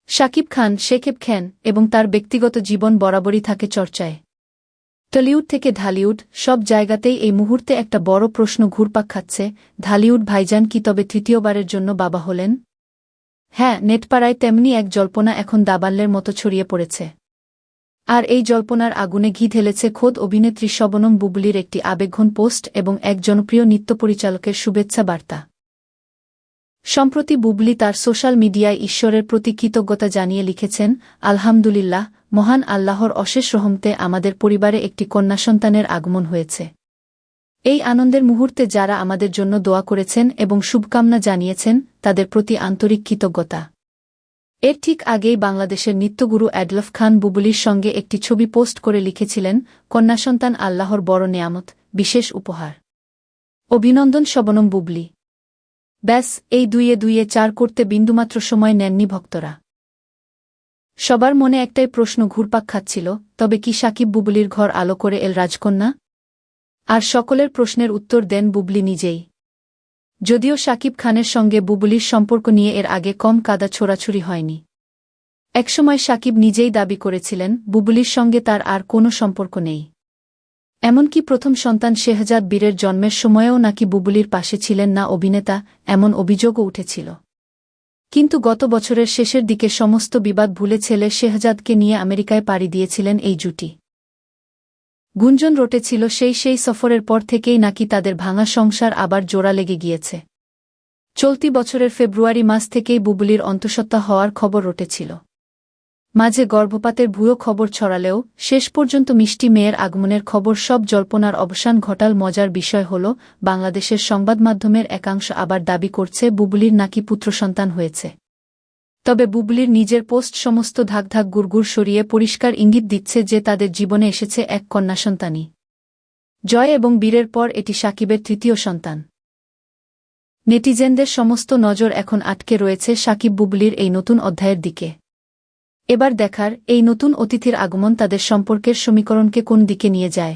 শাকিব খান, শেখেব খান এবং তার ব্যক্তিগত জীবন বরাবরই থাকে চর্চায়। টলিউড থেকে ঢালিউড, সব জায়গাতেই এই মুহূর্তে একটা বড় প্রশ্ন ঘুরপাক খাচ্ছে, ঢালিউড ভাইজান কি তবে তৃতীয়বারের জন্য বাবা হলেন? হ্যাঁ, নেটপাড়ায় তেমনি এক জল্পনা এখন দাবানলের মতো ছড়িয়ে পড়েছে। আর এই জল্পনার আগুনে ঘি ঢেলেছে খোদ অভিনেত্রী শবনম বুবলীর একটি আবেগঘন পোস্ট এবং এক জনপ্রিয় নৃত্য পরিচালকের শুভেচ্ছা বার্তা। সম্প্রতি বুবলী তার সোশ্যাল মিডিয়ায় ঈশ্বরের প্রতি কৃতজ্ঞতা জানিয়ে লিখেছেন, আলহামদুলিল্লাহ, মহান আল্লাহর অশেষ রহমতে আমাদের পরিবারে একটি কন্যা সন্তানের আগমন হয়েছে। এই আনন্দের মুহূর্তে যারা আমাদের জন্য দোয়া করেছেন এবং শুভকামনা জানিয়েছেন, তাদের প্রতি আন্তরিক কৃতজ্ঞতা। এর ঠিক আগেই বাংলাদেশের নৃত্যগুরু অ্যাডলফ খান বুবলীর সঙ্গে একটি ছবি পোস্ট করে লিখেছিলেন, কন্যা সন্তান আল্লাহর বড় নেয়ামত, বিশেষ উপহার। অভিনন্দন শবনম বুবলী। ব্যাস, এই দুইয়ে দুইয়ে চার করতে বিন্দুমাত্র সময় নেননি ভক্তরা। সবার মনে একটাই প্রশ্ন ঘুরপাক খাচ্ছিল, তবে কি শাকিব বুবলীর ঘর আলো করে এল রাজকন্যা? আর সকলের প্রশ্নের উত্তর দেন বুবলী নিজেই। যদিও শাকিব খানের সঙ্গে বুবলীর সম্পর্ক নিয়ে এর আগে কম কাদা ছোড়াছুড়ি হয়নি। একসময় শাকিব নিজেই দাবি করেছিলেন, বুবলীর সঙ্গে তার আর কোনো সম্পর্ক নেই। এমনকি প্রথম সন্তান শেহজাদ বীরের জন্মের সময়েও নাকি বুবলীর পাশে ছিলেন না অভিনেতা, এমন অভিযোগও উঠেছিল। কিন্তু গত বছরের শেষের দিকে সমস্ত বিবাদ ভুলে ছেলে শেহজাদকে নিয়ে আমেরিকায় পাড়ি দিয়েছিলেন এই জুটি। গুঞ্জন রটেছিল সেই সফরের পর থেকেই নাকি তাদের ভাঙা সংসার আবার জোড়া লেগে গিয়েছে। চলতি বছরের ফেব্রুয়ারি মাস থেকেই বুবলীর অন্তঃসত্ত্বা হওয়ার খবর রটেছিল। মাঝে গর্ভপাতের ভুয়ো খবর ছড়ালেও শেষ পর্যন্ত মিষ্টি মেয়ের আগমনের খবর সব জল্পনার অবসান ঘটাল। মজার বিষয় হল, বাংলাদেশের সংবাদমাধ্যমের একাংশ আবার দাবি করছে বুবলীর নাকি পুত্রসন্তান হয়েছে। তবে বুবলীর নিজের পোস্ট সমস্ত ধাকধাক গুড়গুড় সরিয়ে পরিষ্কার ইঙ্গিত দিচ্ছে যে তাদের জীবনে এসেছে এক কন্যা সন্তানই। জয় এবং বীরের পর এটি শাকিবের তৃতীয় সন্তান। নেটিজেনদের সমস্ত নজর এখন আটকে রয়েছে শাকিব বুবলীর এই নতুন অধ্যায়ের দিকে। এবার দেখার, এই নতুন অতিথির আগমন তাদের সম্পর্কের সমীকরণকে কোন দিকে নিয়ে যায়।